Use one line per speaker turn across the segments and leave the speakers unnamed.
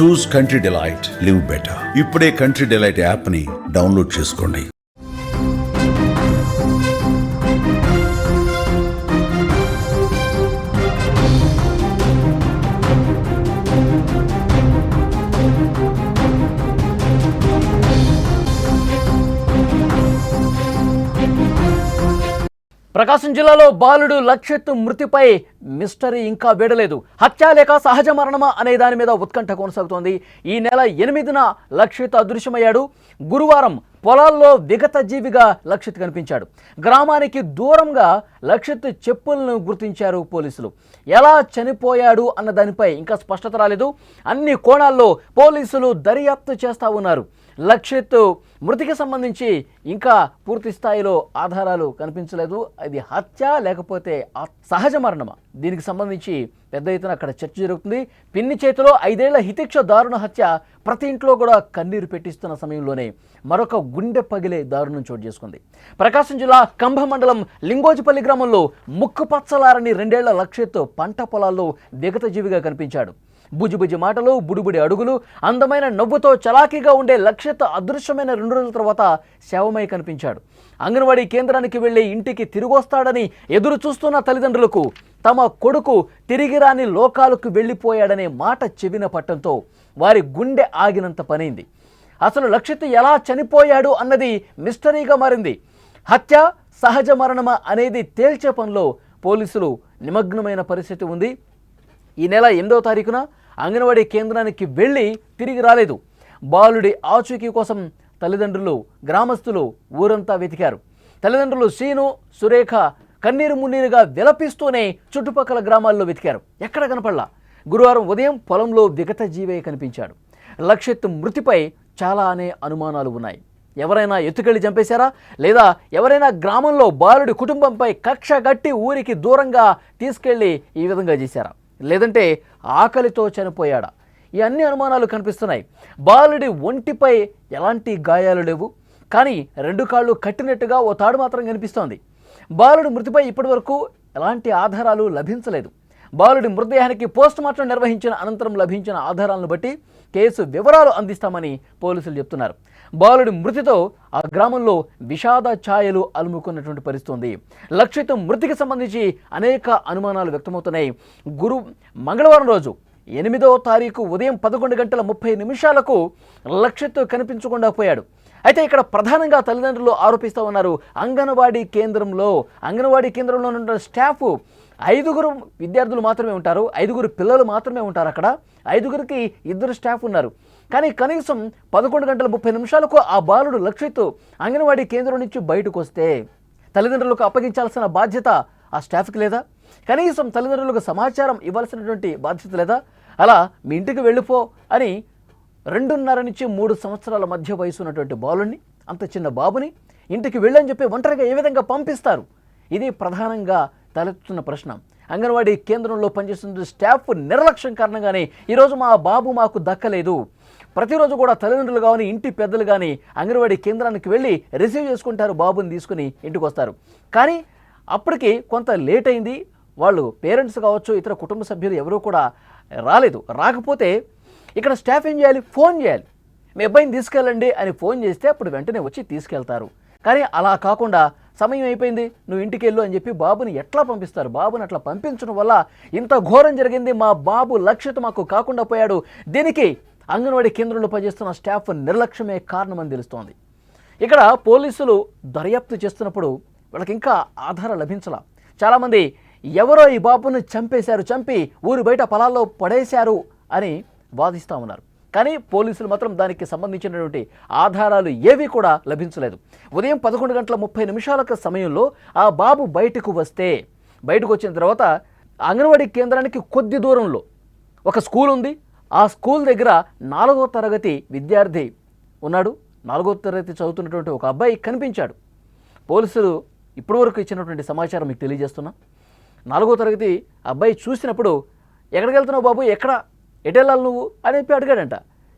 చూస్ country delight, live better. ఇప్పుడే country delight యాప్ని download చేసుకోండి.
ప్రకాశం జిల్లాలో బాలుడు లక్షిత్ మృతిపై మిస్టరీ ఇంకా వీడలేదు. హత్య లేక సహజ మరణమా అనే దాని మీద ఉత్కంఠ కొనసాగుతోంది. ఈ నెల 8న లక్షిత్ అదృశ్యమయ్యాడు. గురువారం పొలాల్లో విగత జీవిగా లక్షిత్ కనిపించాడు. గ్రామానికి దూరంగా లక్షిత్ చెప్పులను గుర్తించారు పోలీసులు. ఎలా చనిపోయాడు అన్న దానిపై ఇంకా స్పష్టత రాలేదు. అన్ని కోణాల్లో పోలీసులు దర్యాప్తు చేస్తూ ఉన్నారు. లక్షిత్ మృతికి సంబంధించి ఇంకా పూర్తి స్థాయిలో ఆధారాలు కనిపించలేదు. అది హత్య లేకపోతే సహజ మరణమా, దీనికి సంబంధించి పెద్ద ఎత్తున అక్కడ చర్చ జరుగుతుంది. పిన్ని చేతిలో 5 ఏళ్ల హితిక్ష దారుణ హత్య ప్రతి ఇంట్లో కూడా కన్నీరు పెట్టిస్తున్న సమయంలోనే మరొక గుండె పగిలే దారుణం చోటు చేసుకుంది. ప్రకాశం జిల్లా కంభ మండలం లింగోజిపల్లి గ్రామంలో ముక్కు పచ్చలారని 2 ఏళ్ల లక్షిత్ పంట పొలాల్లో విగత జీవిగా కనిపించాడు. బుజిబుజి మాటలు, బుడిబుడి అడుగులు, అందమైన నవ్వుతో చలాకీగా ఉండే లక్షిత్ అదృశ్యమైన 2 రోజుల తర్వాత శవమై కనిపించాడు. అంగన్వాడీ కేంద్రానికి వెళ్లి ఇంటికి తిరిగొస్తాడని ఎదురు చూస్తున్న తల్లిదండ్రులకు తమ కొడుకు తిరిగి రాని లోకాలకు వెళ్ళిపోయాడనే మాట చెవిన పట్టడంతో వారి గుండె ఆగినంత పనైంది. అసలు లక్షిత్ ఎలా చనిపోయాడు అన్నది మిస్టరీగా మారింది. హత్య సహజ మరణమా అనేది తేల్చే పనిలో పోలీసులు నిమగ్నమైన పరిస్థితి ఉంది. ఈ నెల 8వ తారీఖున అంగన్వాడీ కేంద్రానికి వెళ్ళి తిరిగి రాలేదు. బాలుడి ఆచూకీ కోసం తల్లిదండ్రులు, గ్రామస్తులు ఊరంతా వెతికారు. తల్లిదండ్రులు శ్రీను, సురేఖ కన్నీరు మున్నీరుగా విలపిస్తూనే చుట్టుపక్కల గ్రామాల్లో వెతికారు. ఎక్కడ కనపడలా. గురువారం ఉదయం పొలంలో విగత జీవే కనిపించాడు. లక్షిత్ మృతిపై చాలా అనుమానాలు ఉన్నాయి. ఎవరైనా ఎత్తుకెళ్ళి చంపేశారా, లేదా ఎవరైనా గ్రామంలో బాలుడి కుటుంబంపై కక్ష గట్టి ఊరికి దూరంగా తీసుకెళ్లి ఈ విధంగా చేశారా, లేదంటే ఆకలితో చనిపోయాడా? ఈ అన్ని అనుమానాలు కనిపిస్తున్నాయి. బాలుడి ఒంటిపై ఎలాంటి గాయాలు లేవు, కానీ 2 కాళ్ళు కట్టినట్టుగా ఓ తాడు మాత్రం కనిపిస్తోంది. బాలుడి మృతిపై ఇప్పటివరకు ఎలాంటి ఆధారాలు లభించలేదు. బాలుడి మృతదేహానికి పోస్టుమార్టం నిర్వహించిన అనంతరం లభించిన ఆధారాలను బట్టి కేసు వివరాలు అందిస్తామని పోలీసులు చెప్తున్నారు. బాలుడి మృతితో ఆ గ్రామంలో విషాద ఛాయలు అలుముకున్నటువంటి పరిస్థితి ఉంది. లక్షిత్ మృతికి సంబంధించి అనేక అనుమానాలు వ్యక్తమవుతున్నాయి. మంగళవారం రోజు 8వ తారీఖు ఉదయం 11:30 లక్షిత్ కనిపించకుండా పోయాడు. అయితే ఇక్కడ ప్రధానంగా తల్లిదండ్రులు ఆరోపిస్తూ ఉన్నారు. అంగన్వాడీ కేంద్రంలో ఉన్న స్టాఫ్ 5 విద్యార్థులు మాత్రమే ఉంటారు, 5 పిల్లలు మాత్రమే ఉంటారు. అక్కడ 5కి 2 స్టాఫ్ ఉన్నారు. కానీ కనీసం 11:30 ఆ బాలుడు లక్షిత్ అంగన్వాడీ కేంద్రం నుంచి బయటకు వస్తే తల్లిదండ్రులకు అప్పగించాల్సిన బాధ్యత ఆ స్టాఫ్కి లేదా? కనీసం తల్లిదండ్రులకు సమాచారం ఇవ్వాల్సినటువంటి బాధ్యత లేదా? అలా మీ ఇంటికి వెళ్ళిపో అని 2.5 నుంచి 3 సంవత్సరాల మధ్య వయసు ఉన్నటువంటి బాలుడిని, అంత చిన్న బాబుని ఇంటికి వెళ్ళని చెప్పి ఒంటరిగా ఏ విధంగా పంపిస్తారు? ఇది ప్రధానంగా తలెత్తుతున్న ప్రశ్న. అంగన్వాడీ కేంద్రంలో పనిచేస్తున్న స్టాఫ్ నిర్లక్ష్యం కారణంగానే ఈరోజు మా బాబు మాకు దక్కలేదు. ప్రతిరోజు కూడా తల్లిదండ్రులు కానీ ఇంటి పెద్దలు కానీ అంగన్వాడీ కేంద్రానికి వెళ్ళి రిసీవ్ చేసుకుంటారు, బాబుని తీసుకుని ఇంటికి వస్తారు. కానీ అప్పటికి కొంత లేట్ అయింది. వాళ్ళు పేరెంట్స్ కావచ్చు, ఇతర కుటుంబ సభ్యులు ఎవరూ కూడా రాలేదు. రాకపోతే ఇక్కడ స్టాఫ్ ఏం చేయాలి? ఫోన్ చేయాలి. మీ అబ్బాయిని తీసుకెళ్ళండి అని ఫోన్ చేస్తే అప్పుడు వెంటనే వచ్చి తీసుకెళ్తారు. కానీ అలా కాకుండా సమయం అయిపోయింది, నువ్వు ఇంటికి వెళ్ళు అని చెప్పి బాబుని ఎట్లా పంపిస్తారు? బాబుని అట్లా పంపించడం వల్ల ఇంత ఘోరం జరిగింది. మా బాబు లక్షిత్ మాకు కాకుండా పోయాడు. దీనికి అంగన్వాడీ కేంద్రంలో పనిచేస్తున్న స్టాఫ్ నిర్లక్ష్యమే కారణమని తెలుస్తోంది. ఇక్కడ పోలీసులు దర్యాప్తు చేస్తున్నప్పుడు వాళ్ళకి ఇంకా ఆధారం లభించాల. చాలామంది ఎవరో ఈ బాబుని చంపి ఊరి బయట పొలాల్లో పడేశారు అని వాదిస్తూ ఉన్నారు. కానీ పోలీసులు మాత్రం దానికి సంబంధించినటువంటి ఆధారాలు ఏవి కూడా లభించలేదు. ఉదయం 11:30 సమయంలో ఆ బాబు బయటకు వచ్చిన తర్వాత అంగన్వాడీ కేంద్రానికి కొద్ది దూరంలో ఒక స్కూల్ ఉంది. ఆ స్కూల్ దగ్గర 4వ తరగతి విద్యార్థి ఉన్నాడు. 4వ తరగతి చదువుతున్నటువంటి ఒక అబ్బాయి కనిపించాడు. పోలీసులు ఇప్పటివరకు ఇచ్చినటువంటి సమాచారం మీకు తెలియజేస్తున్నా. 4వ తరగతి అబ్బాయి చూసినప్పుడు ఎక్కడికి వెళ్తున్నావు బాబు, ఎటు వెళ్ళాలి నువ్వు అని చెప్పి అడిగాడంట.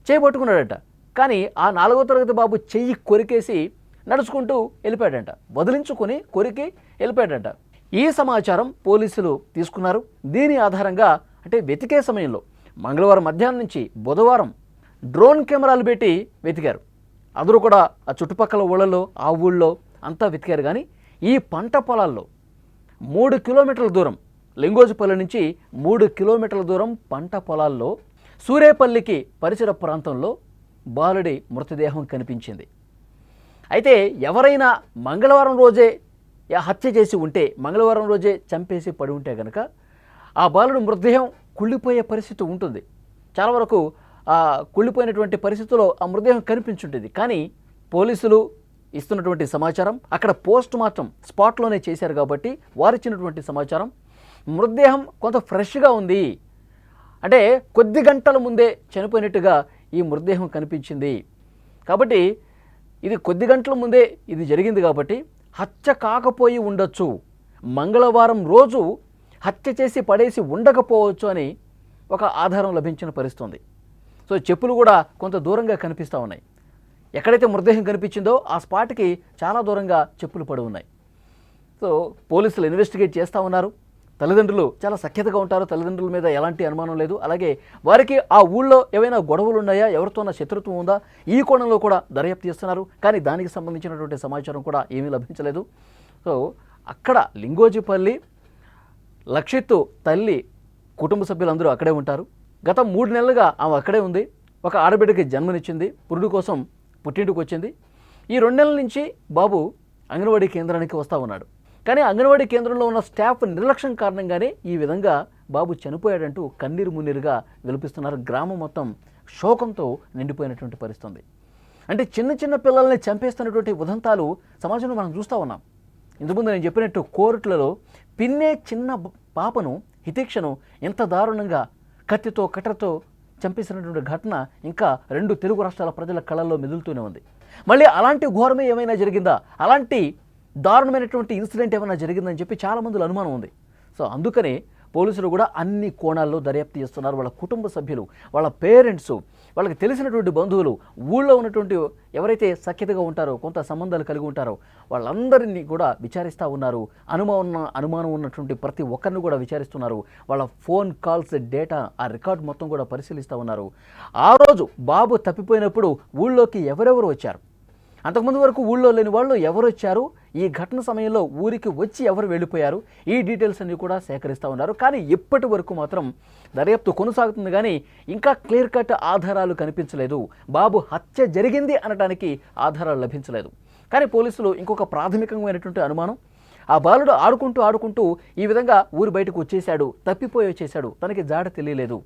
చేయి పట్టుకున్నాడంట. కానీ ఆ 4వ తరగతి బాబు చెయ్యి కొరికేసి నడుచుకుంటూ వెళ్ళిపోయాడంట. వదిలించుకొని కొరికి వెళ్ళిపోయాడంట. ఈ సమాచారం పోలీసులు తీసుకున్నారు. దీని ఆధారంగా అంటే వెతికే సమయంలో మంగళవారం మధ్యాహ్నం నుంచి బుధవారం డ్రోన్ కెమెరాలు పెట్టి వెతికారు. అందరూ కూడా ఆ చుట్టుపక్కల ఊళ్ళలో ఆ ఊళ్ళో అంతా వెతికారు. కానీ ఈ పంట పొలాల్లో 3 కిలోమీటర్ల దూరం, లింగోజిపల్లి నుంచి 3 కిలోమీటర్ల దూరం పంట పొలాల్లో సూరేపల్లికి పరిసర ప్రాంతంలో బాలుడి మృతదేహం కనిపించింది. అయితే ఎవరైనా మంగళవారం రోజే హత్య చేసి ఉంటే, మంగళవారం రోజే చంపేసి పడి ఉంటే కనుక ఆ బాలుడు మృతదేహం కుళ్ళిపోయే పరిస్థితి ఉంటుంది. చాలా వరకు ఆ కుళ్ళిపోయినటువంటి పరిస్థితుల్లో ఆ మృతదేహం కనిపించుంటుంది. కానీ పోలీసులు ఇస్తున్నటువంటి సమాచారం, అక్కడ పోస్ట్ మార్టం స్పాట్లోనే చేశారు కాబట్టి వారు ఇచ్చినటువంటి సమాచారం, మృతదేహం కొంత ఫ్రెష్గా ఉంది, అంటే కొద్ది గంటల ముందే చనిపోయినట్టుగా ఈ మృతదేహం కనిపించింది. కాబట్టి ఇది కొద్ది గంటల ముందే ఇది జరిగింది కాబట్టి హత్య కాకపోయి ఉండొచ్చు, మంగళవారం రోజు హత్య చేసి పడేసి ఉండకపోవచ్చు అని ఒక ఆధారం లభించిన పరిస్థితుంది. సో చెప్పులు కూడా కొంత దూరంగా కనిపిస్తూ ఉన్నాయి. ఎక్కడైతే మృతదేహం కనిపించిందో ఆ స్పాట్కి చాలా దూరంగా చెప్పులు పడి ఉన్నాయి. సో పోలీసులు ఇన్వెస్టిగేట్ చేస్తూ ఉన్నారు. తల్లిదండ్రులు చాలా సఖ్యతగా ఉంటారు, తల్లిదండ్రుల మీద ఎలాంటి అనుమానం లేదు. అలాగే వారికి ఆ ఊళ్ళో ఏవైనా గొడవలు ఉన్నాయా, ఎవరితోనా శత్రుత్వం ఉందా, ఈ కోణంలో కూడా దర్యాప్తు చేస్తున్నారు. కానీ దానికి సంబంధించినటువంటి సమాచారం కూడా ఏమీ లభించలేదు. సో అక్కడ లింగోజిపల్లి లక్షిత్ తల్లి కుటుంబ సభ్యులందరూ అక్కడే ఉంటారు. గత 3 నెలలుగా ఆమె అక్కడే ఉంది. ఒక ఆడబిడ్డకి జన్మనిచ్చింది, పురుడు కోసం పుట్టింటికి వచ్చింది. ఈ 2 నెలల నుంచి బాబు అంగన్వాడీ కేంద్రానికి వస్తూ ఉన్నాడు. కానీ అంగన్వాడీ కేంద్రంలో ఉన్న స్టాఫ్ నిర్లక్ష్యం కారణంగానే ఈ విధంగా బాబు చనిపోయాడంటూ కన్నీరు మున్నీరుగా విలపిస్తున్నారు. గ్రామం మొత్తం శోకంతో నిండిపోయినటువంటి పరిస్థితి. అంటే చిన్న చిన్న పిల్లల్ని చంపేస్తున్నటువంటి ఉదంతాలు సమాజంలో మనం చూస్తూ ఉన్నాం. ఇంతకుముందు నేను చెప్పినట్టు కోర్టులలో పిన్నే చిన్న పాపను హితేక్షను ఎంత దారుణంగా కత్తితో కట్టతో చంపేసినటువంటి ఘటన ఇంకా 2 తెలుగు రాష్ట్రాల ప్రజల కళ్ళల్లో మెదులుతూనే ఉంది. మళ్ళీ అలాంటి ఘోరమే ఏమైనా జరిగిందా, అలాంటి దారుణమైనటువంటి ఇన్సిడెంట్ ఏమైనా జరిగిందని చెప్పి చాలామందిలో అనుమానం ఉంది. సో అందుకనే పోలీసులు కూడా అన్ని కోణాల్లో దర్యాప్తు చేస్తున్నారు. వాళ్ళ కుటుంబ సభ్యులు, వాళ్ళ పేరెంట్స్, వాళ్ళకి తెలిసినటువంటి బంధువులు, ఊళ్ళో ఉన్నటువంటి ఎవరైతే సఖ్యతగా ఉంటారో, కొంత సంబంధాలు కలిగి ఉంటారో వాళ్ళందరినీ కూడా విచారిస్తూ ఉన్నారు. అనుమానం ఉన్నటువంటి ప్రతి ఒక్కరిని కూడా విచారిస్తున్నారు. వాళ్ళ ఫోన్ కాల్స్ డేటా, ఆ రికార్డు మొత్తం కూడా పరిశీలిస్తూ ఉన్నారు. ఆ రోజు బాబు తప్పిపోయినప్పుడు ఊళ్ళోకి ఎవరెవరు వచ్చారు, అంతకుముందు వరకు ఊళ్ళో లేని వాళ్ళు ఎవరు వచ్చారు, ఈ ఘటన సమయంలో ఊరికి వచ్చి ఎవరు వెళ్ళిపోయారు, ఈ డీటెయిల్స్ అన్ని కూడా సేకరిస్తూ ఉన్నారు. కానీ ఇప్పటి వరకు మాత్రం దర్యాప్తు కొనసాగుతుంది. కానీ ఇంకా క్లియర్ కట్ ఆధారాలు కనిపించలేదు. బాబు హత్య జరిగింది అనడానికి ఆధారాలు లభించలేదు. కానీ పోలీసులు ఇంకొక ప్రాథమికమైనటువంటి అనుమానం, ఆ బాలుడు ఆడుకుంటూ ఈ విధంగా ఊరి బయటకు వచ్చేసాడు, తప్పిపోయి వచ్చేసాడు, తనకి జాడ తెలియలేదు.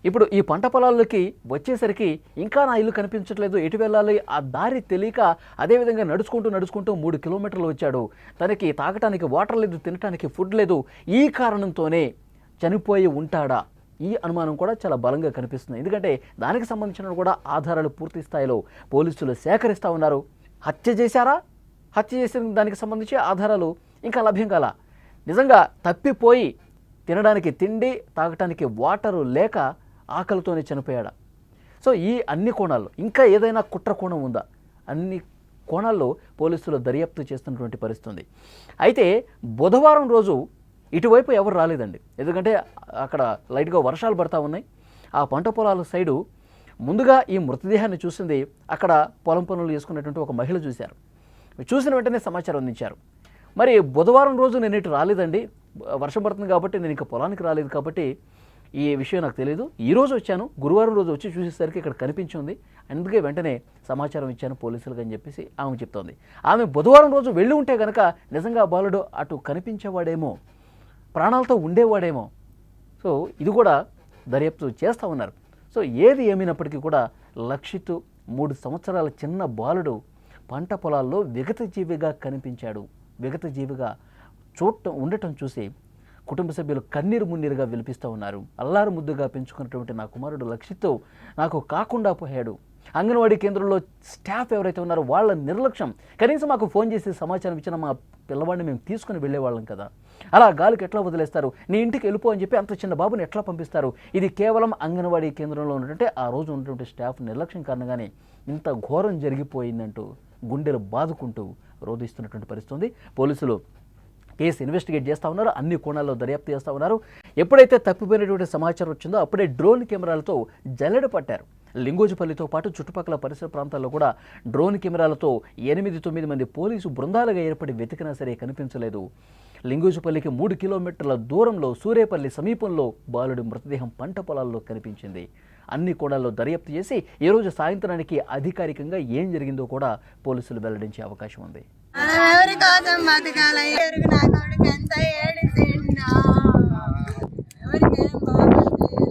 ఇప్పుడు ఈ పంట పొలాల్లోకి వచ్చేసరికి ఇంకా నా ఇల్లు కనిపించట్లేదు, ఎటు వెళ్ళాలి ఆ దారి తెలియక అదేవిధంగా నడుచుకుంటూ 3 కిలోమీటర్లు వచ్చాడు. తనకి తాగటానికి వాటర్ లేదు, తినటానికి ఫుడ్ లేదు. ఈ కారణంతోనే చనిపోయి ఉంటాడా, ఈ అనుమానం కూడా చాలా బలంగా కనిపిస్తుంది. ఎందుకంటే దానికి సంబంధించిన కూడా ఆధారాలు పూర్తి స్థాయిలో పోలీసులు సేకరిస్తూ ఉన్నారు. హత్య చేశారా, హత్య చేసిన దానికి సంబంధించి ఆధారాలు ఇంకా లభ్యం కాల. నిజంగా తప్పిపోయి తినడానికి తిండి, తాగటానికి వాటరు లేక ఆకలితోనే చనిపోయాడా? సో ఈ అన్ని కోణాల్లో ఇంకా ఏదైనా కుట్ర కోణం ఉందా, అన్ని కోణాల్లో పోలీసులు దర్యాప్తు చేస్తున్నటువంటి పరిస్థితి. అయితే బుధవారం రోజు ఇటువైపు ఎవరు రాలేదండి. ఎందుకంటే అక్కడ లైట్గా వర్షాలు పడతా ఉన్నాయి. ఆ పంట పొలాల సైడు ముందుగా ఈ మృతదేహాన్ని చూసింది అక్కడ పొలం పనులు చేసుకున్నటువంటి ఒక మహిళ చూశారు. చూసిన వెంటనే సమాచారం అందించారు. మరి బుధవారం రోజు నేను ఇటు రాలేదండి, వర్షం పడుతుంది కాబట్టి నేను ఇంకా పొలానికి రాలేదు కాబట్టి ఈ విషయం నాకు తెలియదు, ఈరోజు వచ్చాను, గురువారం రోజు వచ్చి చూసేసరికి ఇక్కడ కనిపించింది, అందుకే వెంటనే సమాచారం ఇచ్చాను పోలీసులకు అని చెప్పేసి ఆమె చెప్తోంది. ఆమె బుధవారం రోజు వెళ్ళి ఉంటే కనుక నిజంగా బాలుడు అటు కనిపించేవాడేమో, ప్రాణాలతో ఉండేవాడేమో. సో ఇది కూడా దర్యాప్తు చేస్తూ ఉన్నారు. సో ఏది ఏమైనప్పటికీ కూడా లక్షిత్ 3 సంవత్సరాల చిన్న బాలుడు పంట పొలాల్లో విగతజీవిగా కనిపించాడు. విగతజీవిగా ఉండటం చూసి కుటుంబ సభ్యులు కన్నీరు మున్నీరుగా విలిపిస్తూ ఉన్నారు. అల్లారు ముద్దుగా పెంచుకున్నటువంటి నా కుమారుడు లక్షిత్ నాకు కాకుండా పోయాడు. అంగన్వాడీ కేంద్రంలో స్టాఫ్ ఎవరైతే ఉన్నారో వాళ్ళ నిర్లక్ష్యం, కనీసం మాకు ఫోన్ చేసి సమాచారం ఇచ్చిన మా పిల్లవాడిని మేము తీసుకుని వెళ్ళేవాళ్ళం కదా, అలా గాలికి ఎట్లా వదిలేస్తారు, నీ ఇంటికి వెళ్ళిపో అని చెప్పి అంత చిన్న బాబుని ఎట్లా పంపిస్తారు? ఇది కేవలం అంగన్వాడీ కేంద్రంలో ఉన్నటువంటి ఆ రోజు ఉన్నటువంటి స్టాఫ్ నిర్లక్ష్యం కారణంగానే ఇంత ఘోరం జరిగిపోయిందంటూ గుండెలు బాదుకుంటూ రోధిస్తున్నటువంటి పరిస్థితి ఉంది. పోలీసులు కేసు ఇన్వెస్టిగేట్ చేస్తూ ఉన్నారు, అన్ని కోణాల్లో దర్యాప్తు చేస్తూ ఉన్నారు. ఎప్పుడైతే తప్పిపోయినటువంటి సమాచారం వచ్చిందో అప్పుడే డ్రోన్ కెమెరాలతో జల్లెడ పట్టారు. లింగోజిపల్లితో పాటు చుట్టుపక్కల పరిసర ప్రాంతాల్లో కూడా డ్రోన్ కెమెరాలతో 8-9 మంది పోలీసు బృందాలుగా ఏర్పడి వెతికినా సరే కనిపించలేదు. లింగోజిపల్లికి 3 కిలోమీటర్ల దూరంలో సూరేపల్లి సమీపంలో బాలుడి మృతదేహం పంట పొలాల్లో కనిపించింది. అన్ని కోణాల్లో దర్యాప్తు చేసి ఈరోజు సాయంత్రానికి అధికారికంగా ఏం జరిగిందో కూడా పోలీసులు వెల్లడించే అవకాశం ఉంది.
ఎవరి కోసం బతకాలి? నా కొడుకు ఎంత ఏడిసిండా, ఎవరికేం బాగుంది.